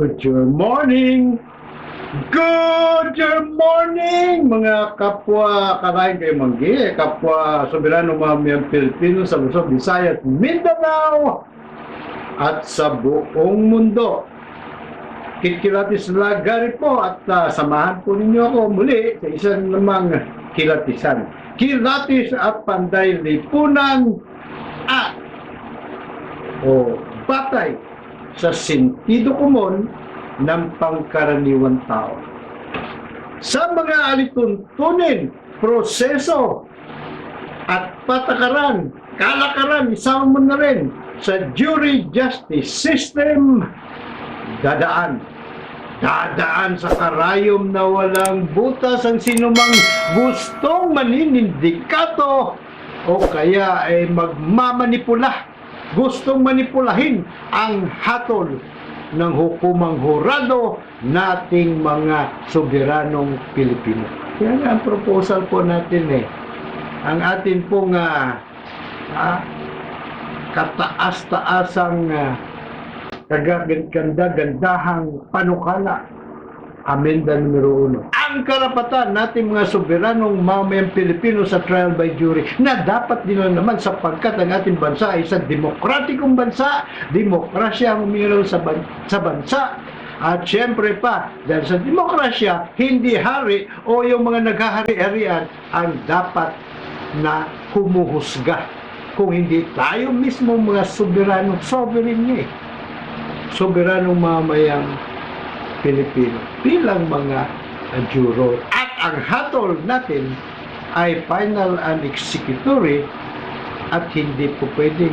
Good morning! Good morning mga kapwa karaing kayo manggi, kapwa soberano mamayang Pilipino sa Luzon, Visayas, Mindanao at sa buong mundo. Kikilatis lagari po at samahan po ninyo ako muli sa isang namang kilatisan. Kilatis at panday lipunan at batay sa sentido komon ng pangkaraniwang tao. Sa mga alituntunin, proseso at patakaran, kalakaran, isama mo na rin sa jury justice system, dadaan sa karayom na walang butas ang sinumang gustong maninindikato o kaya ay magmamanipula, gustong manipulahin ang hatol ng hukumang hurado nating mga soberanong Pilipino. Yan ang proposal po natin Ang atin pong kataas-taasang kagaganda-gandahang panukala. Amenda numero 1. Ang karapatan natin mga soberanong mamayang Pilipino sa trial by jury na dapat din naman sapagkat ang ating bansa ay isang demokratikong bansa, demokrasya ang umiral sa bansa. At syempre pa, dahil sa demokrasya, hindi hari o yung mga naghahari-harian ang dapat na humuhusga. Kung hindi tayo mismo mga soberanong soberanong mamayang Pilipino bilang mga juror. At ang hatol natin ay final and executory at hindi po pwedeng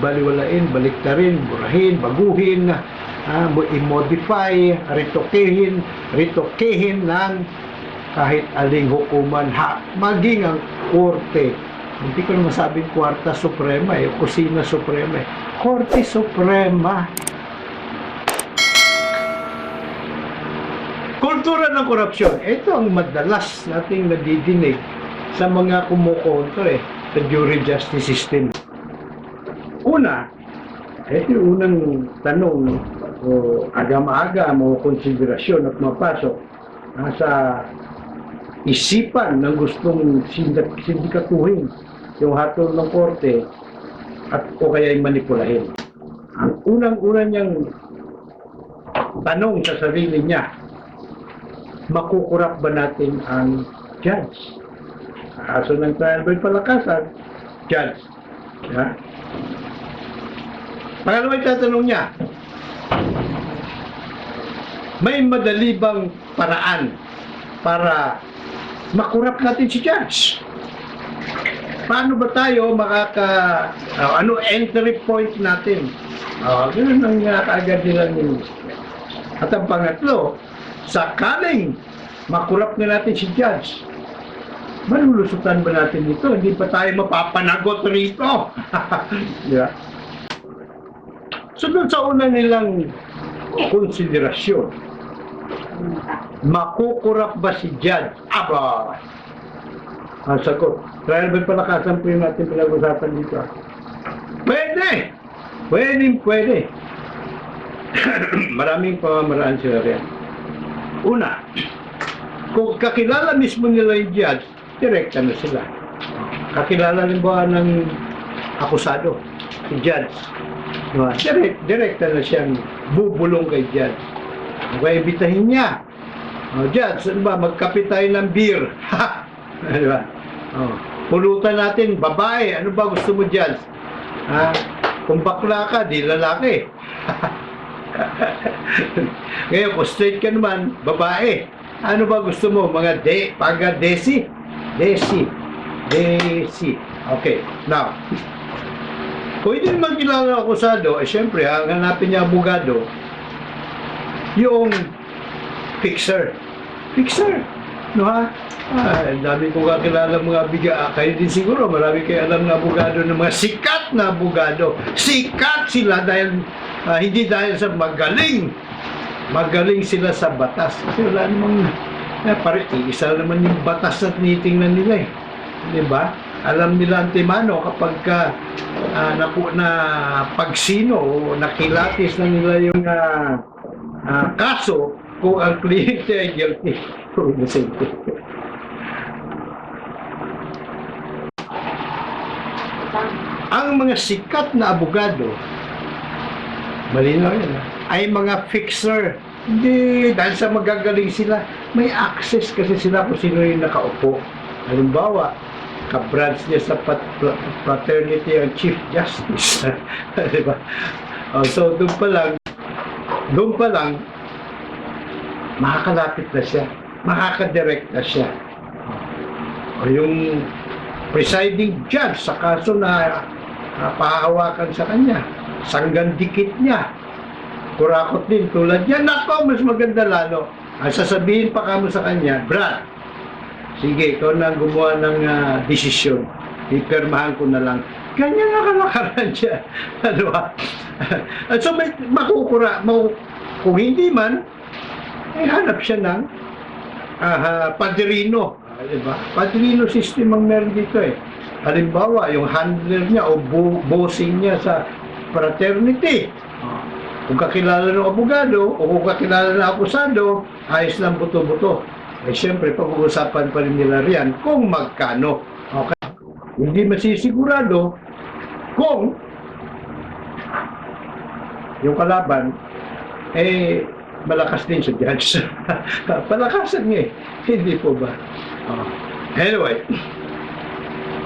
baliwalain, baliktarin, burahin, baguhin, i-modify, ritokehin ng kahit aling hukuman, maging ang korte. Hindi ko na masabing Kwarta Suprema, Kusina Suprema, Korte Suprema. Kultura ng korupsyon. Ito ang madalas nating nadidinig sa mga kumukontra sa jury justice system. Una, ito yung unang tanong o agam-aga mo konsiderasyon at mapasok sa isipan ng gustong sindikatuhin yung hatol ng korte at o kaya'y manipulahin. Ang unang-una niyang tanong sa sarili niya, makukurap ba natin ang judge? Kaso ng trial by palakasan, judge. Pangalawa yung tatanong niya, may madali bang paraan para makurap natin si judge? Paano ba tayo ano entry point natin? Ganun ang kaagad nilang yun. At ang pangatlo, sakaling makurap na natin si judge, malulusutan ba natin ito? Hindi pa tayo mapapanagot rito. Yeah. So doon sa una nilang konsiderasyon, makukurap ba si judge? Aba! Ang sagot, trial by palakasan po yung natin pinag-usapan dito. Pwede! Pwede! Maraming pamamaraan sila rin. Una, kung kakilala mismo nila yung judge, direkta na sila. Kakilala rin ba ng akusado, si judge? Direkta na siyang bubulong kay judge. Kaya ibitahin niya. Judge, ano ba, magkape tayo ng beer. Diba? Pulutan natin, babae, ano ba gusto mo judge? Kung bakla ka, di lalaki. Ngayon, kung straight ka naman, babae. Ano ba gusto mo? Mga desi? Desi. Okay, now, kung hindi naman kilala ng akusado, syempre, ang hanapin niya abogado, yung fixer. No ha? Dami kong kakilala mga kayo din siguro, marami kayo alam na abogado ng mga sikat na abogado. Sikat sila dahil hindi dahil sa magaling sila sa batas. Kasi wala namang isa naman yung batas na tinitingnan nila diba? Alam nila antemano kapag na pagsino o nakilatis na nila yung kaso kung ang kliyente ay guilty o innocente. Ang mga sikat na abogado, malinaw yan, ay mga fixer. Hindi, dahil sa magagaling sila, may access kasi sila kung sino yung nakaupo. Halimbawa, ka-branch niya sa fraternity ang Chief Justice. Diba? So, doon pa lang, makakalapit na siya, makakadirect na siya. O yung presiding judge sa kaso na pahahawakan sa kanya, sanggan dikit niya, kurakot din tulad yan, nako, mas maganda lalo. Sasabihin pa kamo sa kanya, Brad, sige, ikaw na gumawa ng desisyon, ipirmahan ko na lang. Ganyan na kalakaran siya. Ano ba? So, may kung hindi man, ay hanap siya ng padrino. Diba? Padrino system ang meron dito eh. Halimbawa, yung handler niya o bossing niya sa fraternity. Kung kakilala ng abogado o kung kakilala ng akusado, ayos lang buto-buto. Eh siyempre, pag-uusapan pa rin nila riyan kung magkano. Okay? Hindi masisigurado kung yung kalaban eh malakas din sa judge. Palakasan niya eh. Hindi po ba? Anyway,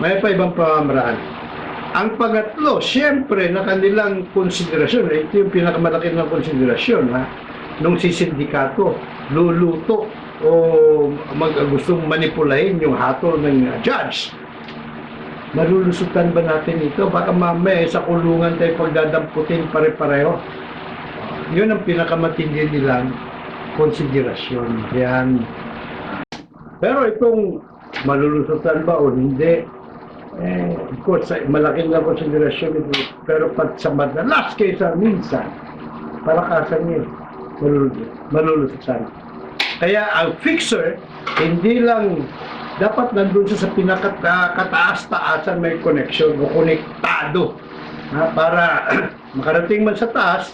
may pa ibang pamamaraan. Ang pangatlo, siyempre, na kanilang konsiderasyon, ito yung pinakamalaki ng konsiderasyon, nung si sindikato, luluto o gustong manipulahin yung hatol ng judge. Malulusutan ba natin ito? Baka mamaya sa kulungan tayo pagdadamputin pare-pareho. Yun ang pinakamatindi nilang konsiderasyon. Yan. Pero itong malulusutan ba o hindi, of course, malaking na konsiderasyon ito. Pero pag sa madalas kaysa minsan, palakasan niya, malulusutan. Kaya ang fixer, hindi lang dapat nandun sa pinakataas-taasan may connection o konektado para makarating man sa taas,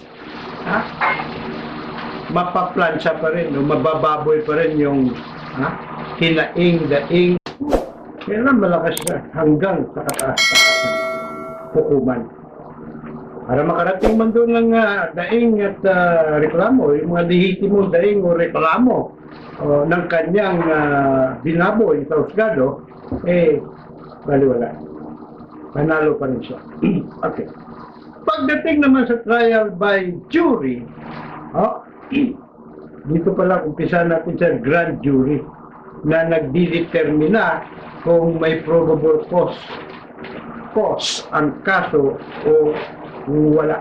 mapaplansya pa rin o mabababoy pa rin yung hinaing-daing. Kailan malakas na hanggang sa kataas-taasan hukuman. Para makarating man doon ng daing at reklamo, yung mga lehitimong daing o reklamo ng kanyang binaboy sa husgado, baliwala. Panalo pa rin siya. Okay. Pagdating naman sa trial by jury, dito pala umpisa natin sa grand jury na nagdidetermina kung may probable cause ang kaso o wala.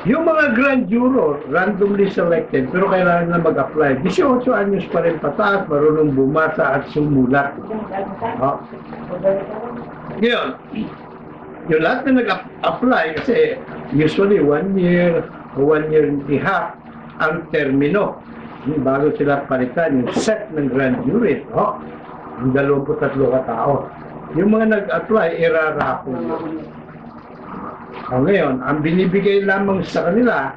Yung mga grand juror, randomly selected, pero kailangan na mag-apply. 18 anyos pa rin pataas, marunong bumasa at sumulat. Ngayon, yung lahat na nag-apply, kasi usually 1 year o 1 year and a half ang termino. Bago sila palitan yung set ng grand jury. Ang 23 katao. Yung mga nag-apply, irarapon yun. Ngayon, ang binibigay lamang sa kanila,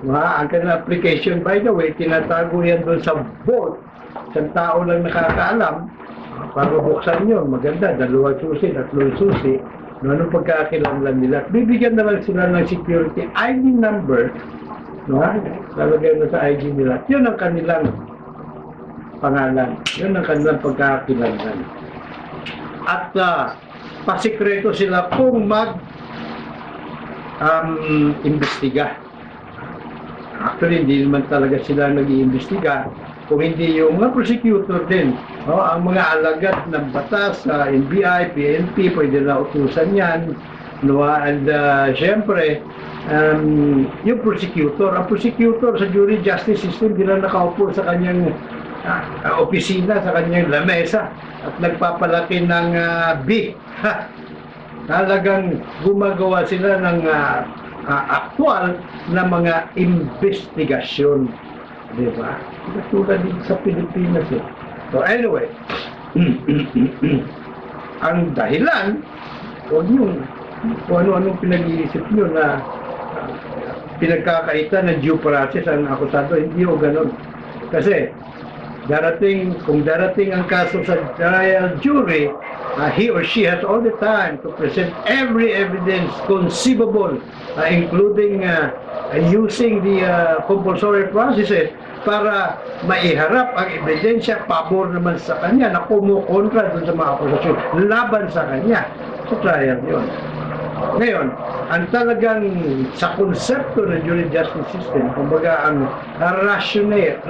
ang kanilang application, by the way, tinatago yan doon sa board. Isang tao lang nakakaalam. Para buksan yun, maganda, 2 susi, 3 susi. Anong pagkakakilanlan nila. Bibigyan naman sila ng security ID number. Lalagay na sa ID nila. Yun ang kanilang pangalan. Yun ang kanilang pagkakakilanlan. At pasikreto sila kung imbestiga. Actually, hindi naman talaga sila nag-iimbestiga. Kung hindi yung mga prosecutor din, ang mga alagad ng batas, NBI, PNP, pwede na utusan yan. And syempre, yung prosecutor, ang prosecutor sa jury justice system, hindi lang nakaupo sa kanyang opisina, sa kanyang lamesa at nagpapalaki ng B. Talagang gumagawa sila ng aktual na mga investigasyon. Diba? Tulad din sa Pilipinas eh. So anyway, ang dahilan, huwag yung kung ano-anong pinag-iisip nyo na pinagkakaitan ng due process ang akusado. Hindi o ganun. Kasi, kung darating ang kaso sa trial jury, he or she has all the time to present every evidence conceivable, including using the compulsory processes para maiharap ang ebidensya pabor naman sa kanya na kumukontra dun sa mga akusasyon laban sa kanya. Sa trial yun. Ngayon, ang talagang sa konsepto ng jury justice system, kumbaga ang rational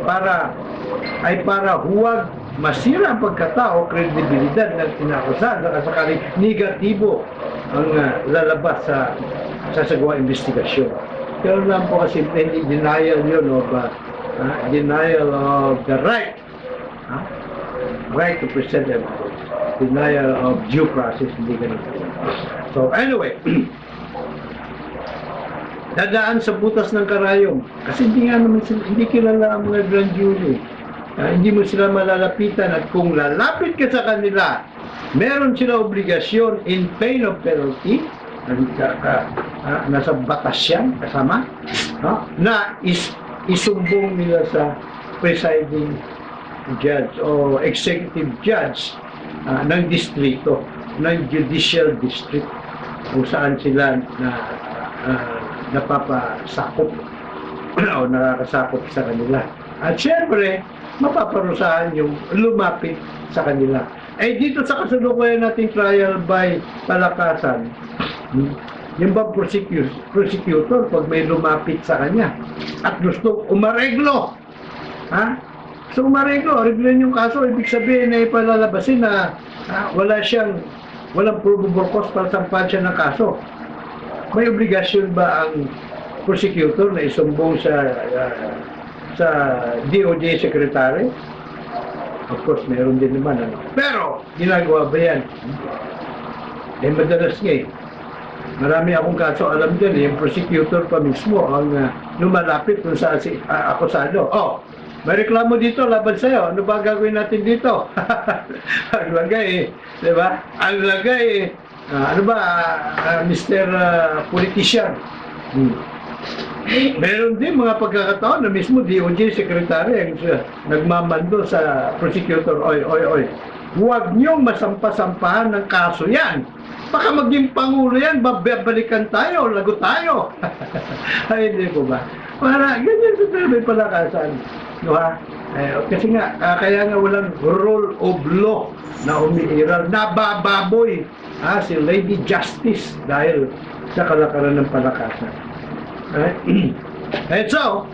para huwag masira ang pagkatao, kredibilidad ng inakusan at sakaling negatibo ang lalabas sa sasagawa investigasyon. Pero lang po kasi hindi denial yun of denial of the right to present evidence, denial of due process, hindi ganun. So anyway, dadaan sa butas ng karayom kasi hindi kilala ang mga grand jury. Hindi mo sila malalapitan at kung lalapit ka sa kanila, meron sila obligasyon in pain of penalty, nasa batas yan kasama, na isumbong nila sa presiding judge o executive judge ng distrito, ng judicial district kung saan sila napapasakop o nakakasakop sa kanila. At syempre, mapaparusahan yung lumapit sa kanila. Eh dito sa kasalukuyan nating trial by palakasan, yung ba prosecutor pag may lumapit sa kanya at gusto umareglo, so umareglo, aregloin yung kaso, ibig sabihin na ipalalabasin na walang probable cause para sampahan siya ng kaso. May obligasyon ba ang prosecutor na isumbong sa DOJ Secretary? Of course, meron din naman. Pero, ginagawa ba yan? Madalas nga marami akong kaso, alam dyan, yung prosecutor pa mismo ang lumalapit kung saan si akusado. May reklamo dito laban sa'yo. Ano ba gagawin natin dito? Ang lagay di ba? Ang lagay Mr. Politician. Meron din mga pagkakataon na mismo DOJ Secretary ang nagmamando sa prosecutor, oy, huwag niyong masampa-sampahan ng kaso yan. Baka maging pangulo yan, babalikan tayo, lago tayo. Ay, hindi po ba? Para, ganyan sa may palakasan. Kasi nga, kaya nga walang rule of law na umiiral, nabababoy si Lady Justice dahil sa kalakaran ng palakasan. And so,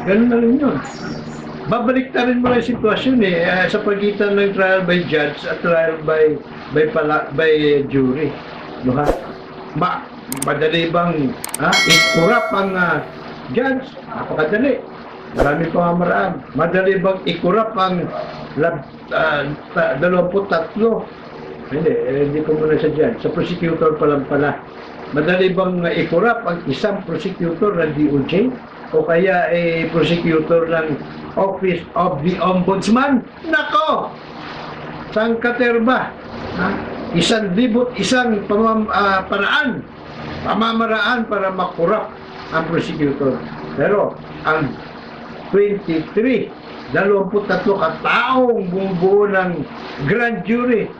ganun na rin yun. Babalik na rin mo yung sitwasyon sa pagitan ng trial by judge at trial by jury. Madali bang ikurap ang judge? Napakadali. Marami pamamaraan. Madali bang ikurap ang 23? Hindi ko muna sa judge. Sa prosecutor pa lang pala. Madali bang ikurap ang isang prosecutor ng DOJ o kaya prosecutor ng Office of the Ombudsman? Nako! Sangkaterba! 1,000 pamamaraan para makurap ang prosecutor. Pero ang 23 kataong bumubuo ng grand jury,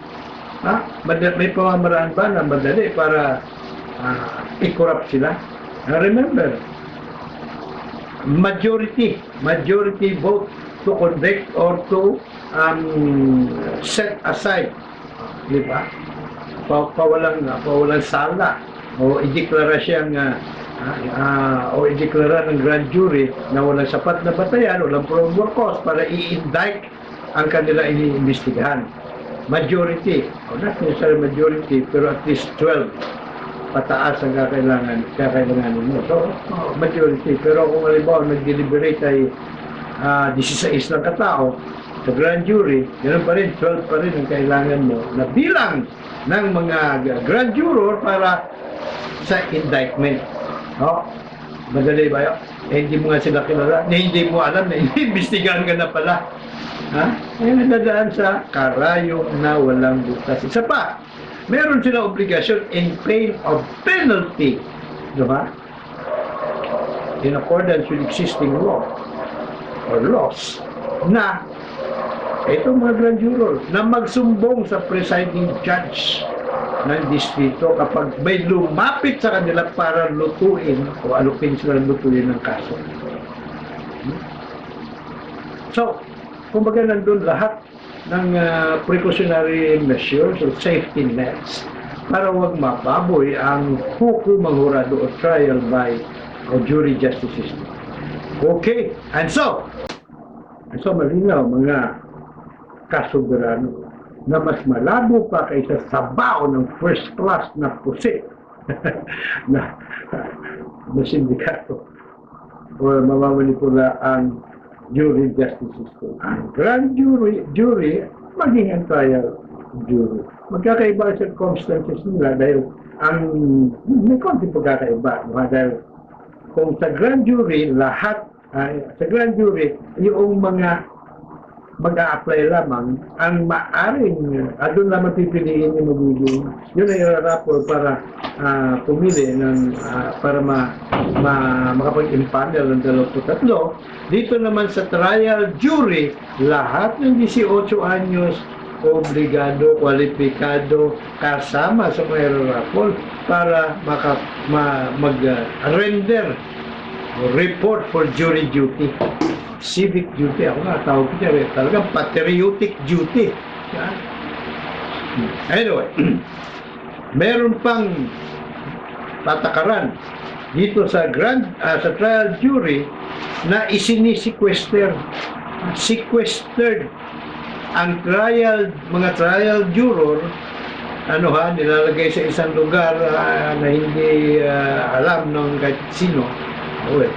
may pamamaraan ba na madali para i-corrupt sila? Remember, majority vote to convict or to set aside, di ba? Pawalang sala o ideklara siyang ideklara ng grand jury na walang sapat na batayan, walang probable cause para i-indict ang kanila iniimbestigahan. Majority, not necessarily majority, pero at least 12 pataas ang kakailangan mo. So, majority. Pero kung halimbawa nag-deliberate ay 16 lang katao sa grand jury, ganoon pa rin, 12 pa rin ang kailangan mo na bilang ng mga grand juror para sa indictment. Madali ba yun? Hindi mo nga sila kilala, hindi mo alam na inimbestigahan ka na pala. Ay nadadaan sa karayom na walang butas. Isa pa, meron silang obligasyon in pain of penalty, di ba? In accordance with existing law or laws na itong mga grand juror na magsumbong sa presiding judge ng distrito kapag may lumapit sa kanila para lutuin o alupin sila lutuin ng kaso. So, kumbaga nandun lahat ng precautionary measures or safety nets para wag mababoy ang hukumang hurado o trial by o jury justice system. Okay, and so malinaw mga kasoberano na mas malabo pa kaysa sabaw ng first class na pusit na sindikato o mamamanipula ang jury justice system. Ang grand jury maging ang trial jury. Magkakaiba ang circumstances nila dahil may konting pagkakaiba. Dahil kung sa grand jury, sa grand jury, yung mga mag-a-apply lamang, ang maaring, doon lamang pipiliin yung magiging, yun ay rapor para pumili para makapag-impanel ng 23. Dito naman sa trial jury, lahat ng 18 anyos, obligado, kwalipikado, kasama sa mga rapor para mag-render report for jury duty. Civic duty, ako nga tawag ko dyan, talagang patriotic duty. Yan. Anyway, meron pang patakaran dito sa trial jury na sequestered ang mga trial juror, nilalagay sa isang lugar na hindi alam ng kahit sino.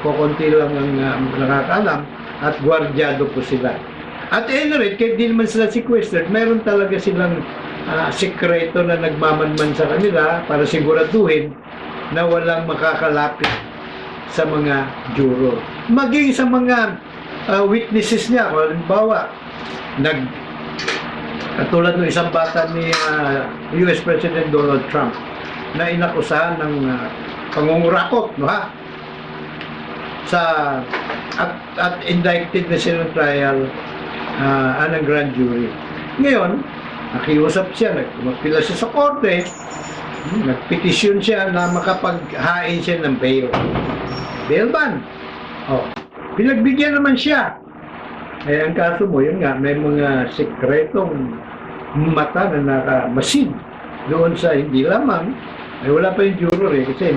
Kukunti lang ang nakakaalam at gwardyado po sila. At anyway, kahit di naman sila sequestered, meron talaga silang sekreto na nagmamanman sa kanila para siguraduhin na walang makakalapit sa mga juror. Maging sa mga witnesses niya, halimbawa, katulad ng isang bata ni US President Donald Trump na inakusahan ng pangungurakot, no ha? At indicted na siya ng trial ng grand jury. Ngayon, nakiusap siya, nagpila siya sa korte, nagpetisyon siya na makapaghain siya ng bail. Bail ban. Pinagbigyan naman siya. Ang kaso mo, yun nga, may mga sekretong mata na nakamasid doon sa hindi lamang wala pa yung juror kasi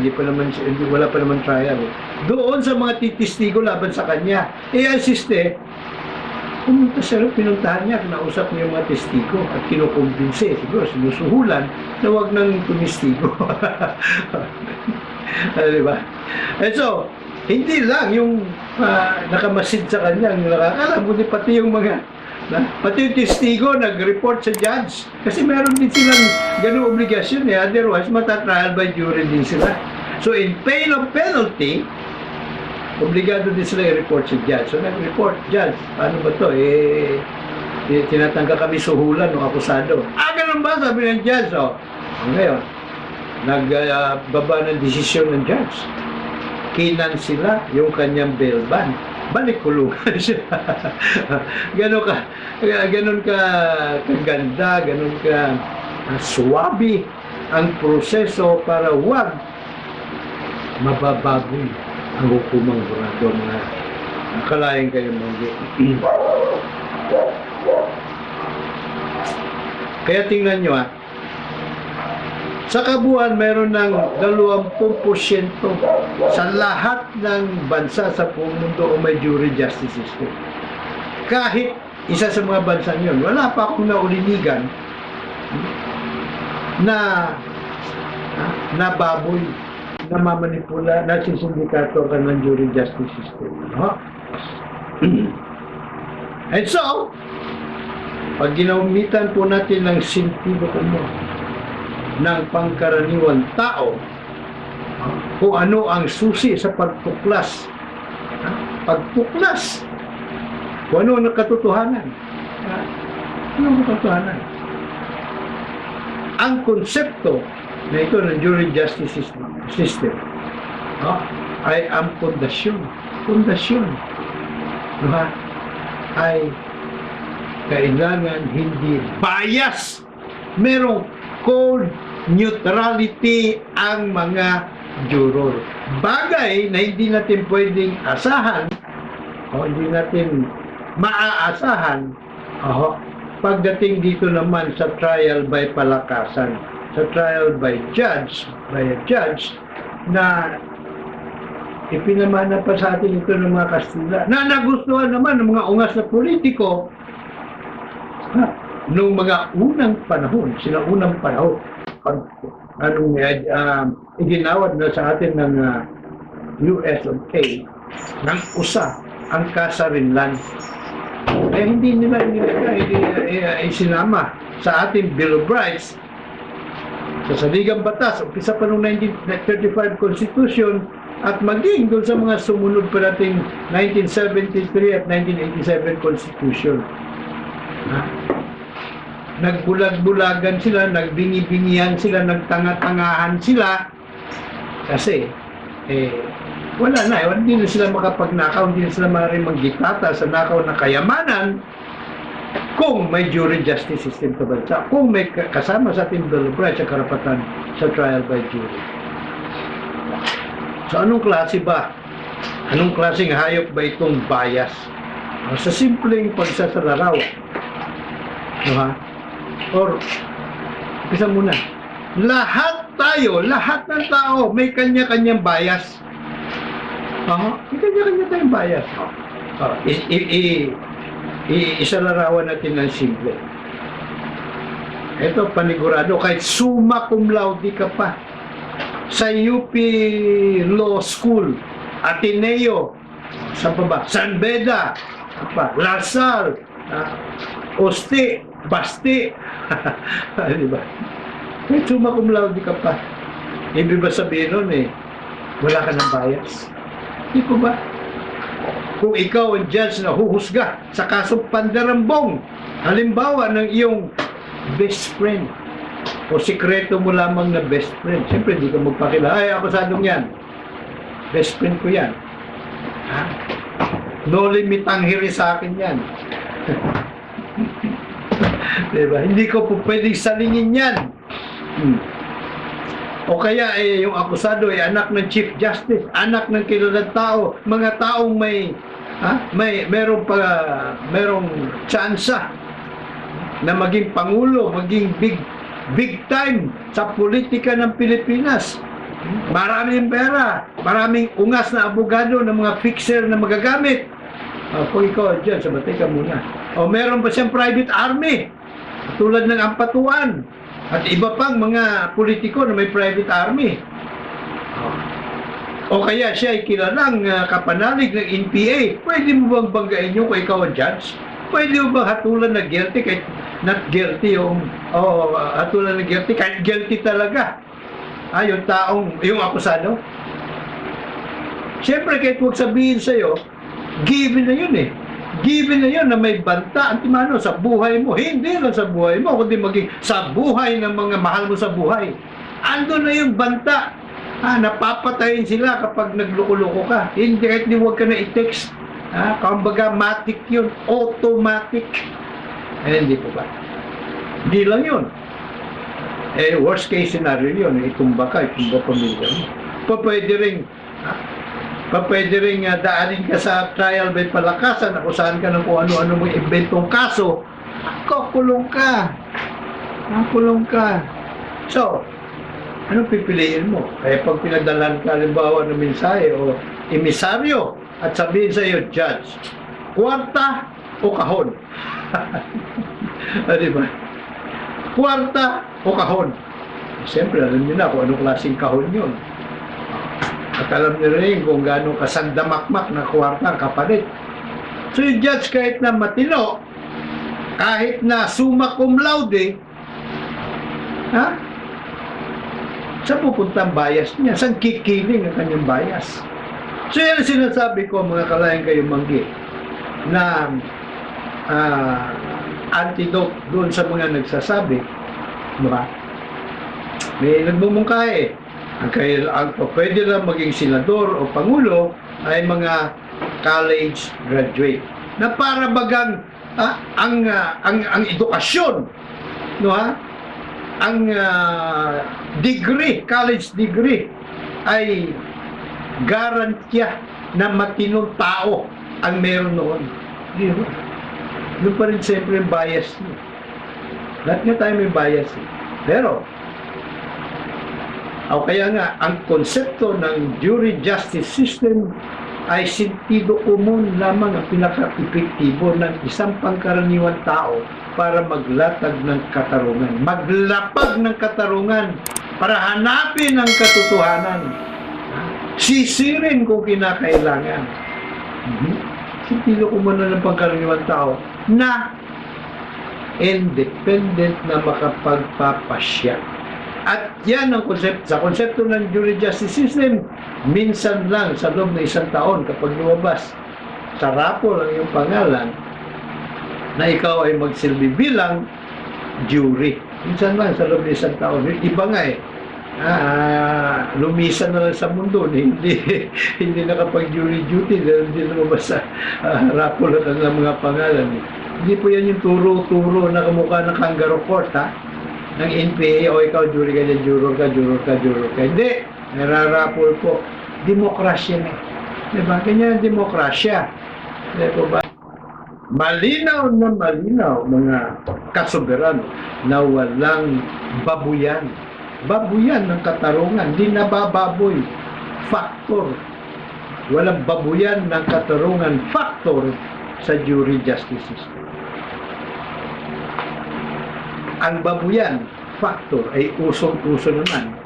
wala pa naman trial doon sa mga titistigo laban sa kanya. Asiste, pumunta siya, pinuntahan niya, kinausap niya yung mga testigo at kinukumbinse, siguro sinusuhulan na wag nang tumistigo. Diba? And so, hindi lang yung nakamasid sa kanya ang nakakalam, kundi pati yung testigo nag-report sa judge. Kasi meron din silang ganung obligasyon otherwise matatrial by jury din sila. So in pain of penalty, obligado din sila i-report sa judge. So nag-report, judge, paano ba to? Tinatangka kami suhulan ng akusado. Ganun ba? Sabi ng judge. Ngayon, nagbaba ng desisyon ng judge. Kinan sila yung kanyang bail ban. Balik kulungan siya. Ganun ka kaganda, ganun ka swabe ang proseso para wag mabababoy ang hukumang hurado, mga kalayan kayo muli. Kaya tingnan nyo sa kabuuan, meron ng 20% sa lahat ng bansa sa buong mundo o may jury justice system. Kahit isa sa mga bansa yun, wala pa akong naulinigan na baboy, na mamanipula, na sisindikato ka ng jury justice system. And so, pag ginaumitan po natin ng sentido común ng pangkaraniwang tao, kung ano ang susi sa pagtuklas, kung ano ang katotohanan, ang konsepto na ito ng jury justice system ay ang pundasyon. Pundasyon, diba? Ay kailangan hindi bias. Merong code neutrality ang mga juror. Bagay na hindi natin pwedeng asahan o hindi natin maaasahan pagdating dito naman sa trial by palakasan, sa trial by a judge na ipinamana pa sa atin ito ng mga Kastila na nagustuhan naman ng mga ungas na politiko noong mga unang panahon, sinaunang panahon, anong iginawad na sa atin ng USOK ng USA ang kasarinlan. Eh hindi nila isinama sa ating Bill of Rights sa Saligang Batas, umpisa pa noong 1935 Constitution at maging doon sa mga sumunod pa nating 1973 at 1987 Constitution. Nagbulag-bulagan sila, nagbingi-bingihan sila, nagtanga-tangahan sila kasi wala na, hindi na sila makapagnakaw, hindi na sila maaaring manggitata sa nakaw na kayamanan kung may jury justice system sa bansa, kung may kasama sa ating Bill of Rights sa karapatan sa trial by jury. So anong klase ba? Anong klaseng hayop ba itong bias? Sa simpleng pagsasararaw. Or, isa muna, lahat ng tao may kanya-kanyang bias. May kanya-kanya tayong bias. Isararawan natin ng simple. Ito, panigurado, kahit summa cum laude ka pa sa UP Law School, Ateneo, saan pa ba? San Beda, Lasal, Oste, Basti, diba? Kahit summa cum laude ka pa, ibig ba sabihin nun wala ka ng bias? Di ko ba? Kung ikaw ang judge na huhusga sa kasong pandarambong, halimbawa ng iyong best friend o sikreto mo lamang na best friend, siyempre hindi ka magpakilala, ay akusadong yan, best friend ko yan, no limit ang hiri sa akin yan. Diba? Hindi ko po pwedeng salingin yan. O kaya yung akusado ay anak ng Chief Justice, anak ng kilalang tao, mga taong merong tsansa na maging pangulo, maging big time sa politika ng Pilipinas. Maraming pera, maraming ungas na abogado ng mga fixer na magagamit. Kung ikaw dyan, sabatay ka muna. O meron pa siyang private army, tulad ng Ampatuan, at iba pang mga politiko na may private army. O kaya siya ay kilalang kapanalig ng NPA. Pwede mo bang banggain yun kung ikaw ang judge? Pwede mo bang hatulan na guilty kahit not guilty hatulan na guilty kahit guilty talaga? Yung akusado? Siyempre kahit huwag sabihin sa'yo, given na yun Given na yun na may banta, antimano, sa buhay mo. Hindi lang sa buhay mo, kundi maging sa buhay ng mga mahal mo sa buhay. Ando na yung banta. Napapatayin sila kapag nagloko-loko ka. Hindi, kahit di huwag ka na i-text. Kumbaga, matic yun. Automatic. Hindi po ba? Hindi lang yun. Worst case scenario yun. Itumba ka, itumba pamilya mo. Pwede rin daanin ka sa trial by palakasan, akusahan ka ng kung ano-ano mong inventong kaso, kukulong ka. So, anong pipiliin mo? Kaya pag pinadalan ka, halimbawa ng mensahe o emisaryo at sabihin sa iyo, judge, kwarta o kahon? Diba? Kwarta o kahon? Siyempre, alam niyo na kung anong klaseng kahon yun. At alam niyo rin kung gano'ng kasandamakmak na kwarta ang kapalit. So yung judge kahit na matino, kahit na summa cum laude, saan pupunta ang bias niya? Saan kikiling ang kanyang bias? So yan ang sinasabi ko mga kalayang kayo manggi na antidote doon sa mga nagsasabi, diba? may nagmumungkahi. Ang pwede lang maging senador o pangulo ay mga college graduate. Na para bagang ang edukasyon, no ha? Ang degree, college degree ay garantiya na matinong tao ang meron noon. Di ba? Doon pa rin siyempre yung bias niya. Lahat nga tayo may bias. Pero, kaya nga, ang konsepto ng jury justice system ay sentido umon lamang ang pinaka-epektibo ng isang pangkaraniwang tao para maglatag ng katarungan. Maglapag ng katarungan para hanapin ang katotohanan. Sisirin kung kinakailangan. Sentido umon ng pangkaraniwang tao na independent na makapagpapasya. At yan ang konsepto ng jury justice system, minsan lang sa loob ng isang taon kapag lumabas sa rapol ang iyong pangalan na ikaw ay magsilbi bilang jury. Minsan lang sa loob ng isang taon. Iba nga lumisan na lang sa mundo hindi nakapag-jury duty dahil hindi lumabas sa rapol at ang mga pangalan. Hindi po yan yung turo-turo na kamukha ng kangaroo court, ng NPA, o ikaw jury ka dyan, juror ka. Hindi, nararapol po. Demokrasya na. Diba? Ganyan ang demokrasya. Diba ba? Malinaw na malinaw, mga kasuberano, na walang babuyan. Babuyan ng katarungan. Di nabababoy. Factor. Walang babuyan ng katarungan. Factor sa jury justice system. Ang babuyan factor ay usong-uso naman.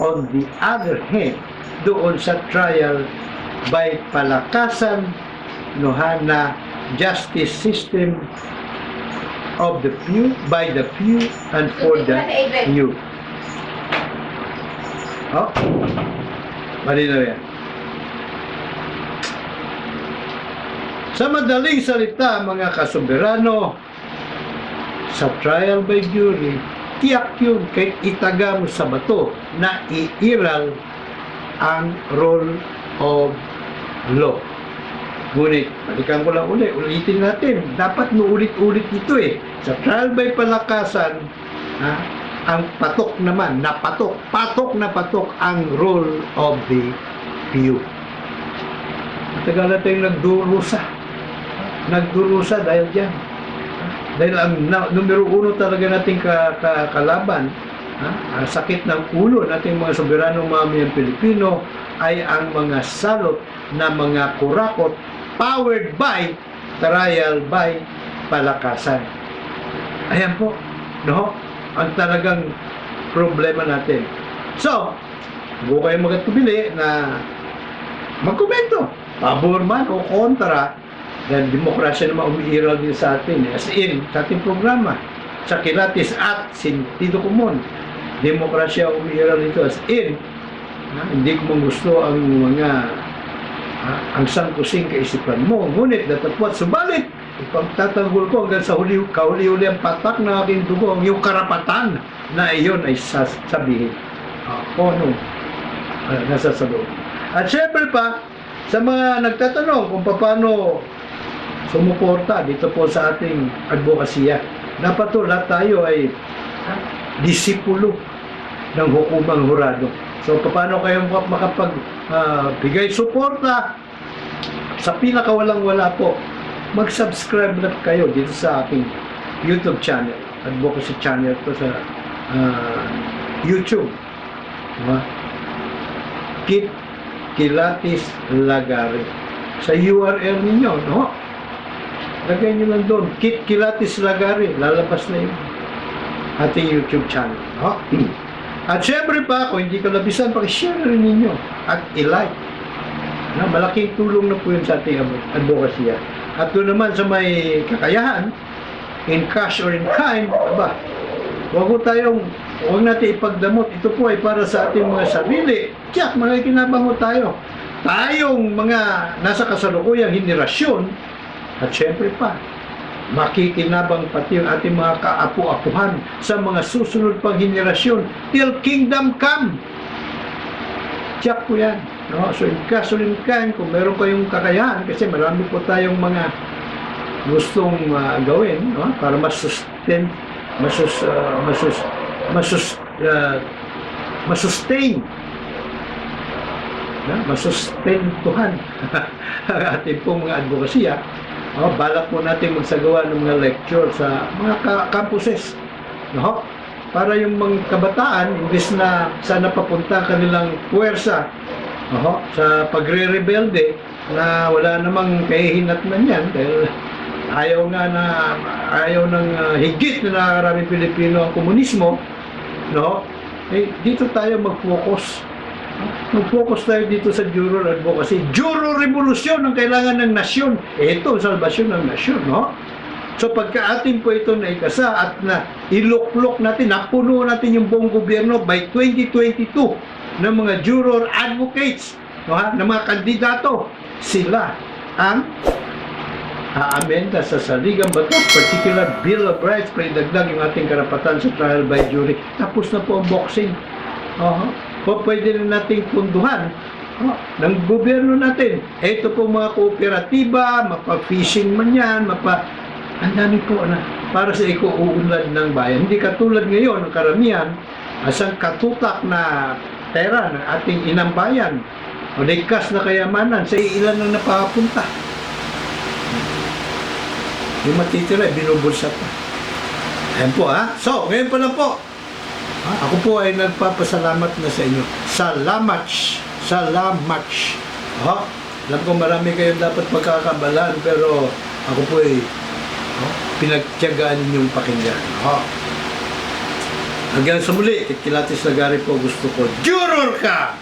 On the other hand, doon sa trial by palakasan na justice system of the few, by the few, and for the few. Malinaw yan. Sa madaling salita, mga kasuberano, sa trial by jury, tiyak yun kahit itaga mo sa bato na iiral ang rule of law. Ngunit, balikan ko lang ulitin natin, dapat ulit-ulit ito Sa trial by palakasan, ang patok naman, patok na patok ang rule of the few. Matagal na tayong nagdurusa dahil dyan. Dahil ang numero uno talaga nating kalaban, ang sakit ng ulo nating mga soberanong mamamayang Pilipino ay ang mga salot na mga kurakot powered by trial by palakasan. Ayan po, ang talagang problema natin. So, huwag kayong magkatubili na magkomento, pabor man o kontra. Dahil demokrasya naman umiiral din sa atin. As in, sa ating programa, sa kilatis at sentido komon. Demokrasya umiiral dito. As in, hindi ko gusto ang ang sangkusing kaisipan mo. Ngunit, datapwat, subalit, ipagtatanggol ko hanggang sa kahuli-huli ang patak ng aking dugo, ang iyong karapatan na iyon ay sasabihin. Nasa sa loob. At syempre pa, sa mga nagtatanong kung paano sumuporta dito po sa ating advokasya. Dapat to, lahat tayo ay disipulo ng hukumang hurado. So, paano kayo makapagbigay suporta sa pinakawalang-wala po? Mag-subscribe na kayo dito sa aking YouTube channel. Advocacy channel to sa YouTube. Kit Kilatis Lagare. Sa URL ninyo, lagay nyo lang doon, Kit Kilatis Lagare, lalabas na yun ating YouTube channel. At syempre pa, kung hindi ka labisan, pakishare rin ninyo at i-like. Malaking tulong na po yun sa ating advokasya. At doon naman sa may kakayahan, in cash or in kind, huwag natin ipagdamot. Ito po ay para sa ating mga sarili. Tiyak, makikinabang tayo. Tayong mga nasa kasalukuyang henerasyon, at syempre pa, makikinabang pati yung ating mga kaapu-apuhan sa mga susunod pang henerasyon till kingdom come. Tiyak po yan. No? So, in gasoline can, kung meron kayong kakayahan, kasi marami po tayong mga gustong gawin, no? Para masustain, masustentuhan ang ating pong mga advokasya. Balak po natin magsagawa ng mga lecture sa mga campuses, no? Para yung mga kabataan, imbes na sana papunta ang kanilang puwersa sa pagre-rebelde na wala namang kahihinatnan yan dahil ayaw ng higit na nakakaraming Pilipino ang komunismo, no? Dito tayo mag-focus. Mag-focus tayo dito sa Juror Advocacy. Juror Revolusyon ang kailangan ng nasyon. Ito, salbasyon ng nasyon, no? So pagka atin po ito naikasa at na iluklok natin, napuno natin yung buong gobyerno by 2022 ng mga juror advocates, no, ng mga kandidato, sila ang aamenda sa saligang batas, particular Bill of Rights, para idagdag yung ating karapatan sa trial by jury. Tapos na po ang boxing. Pwede na nating punduhan ng gobyerno natin. Ito po mga kooperatiba, mapa-fishing man yan, ang dami po na para sa ikuunlad ng bayan. Hindi katulad ngayon, ang karamihan, asang katutak na pera ng ating inang bayan o likas na kayamanan sa ilan na napapunta. Yung matitira, binubulsa pa. Ayan po So, ngayon pa lang po. Ako po ay nagpapasalamat na sa inyo. Salamat. Alam ko marami kayong dapat pagkakabalaan, pero ako po ay pinagtiyagaan ninyong pakinggan. Hanggang sa muli, Kikilatis Lagari po gusto ko. Juror ka!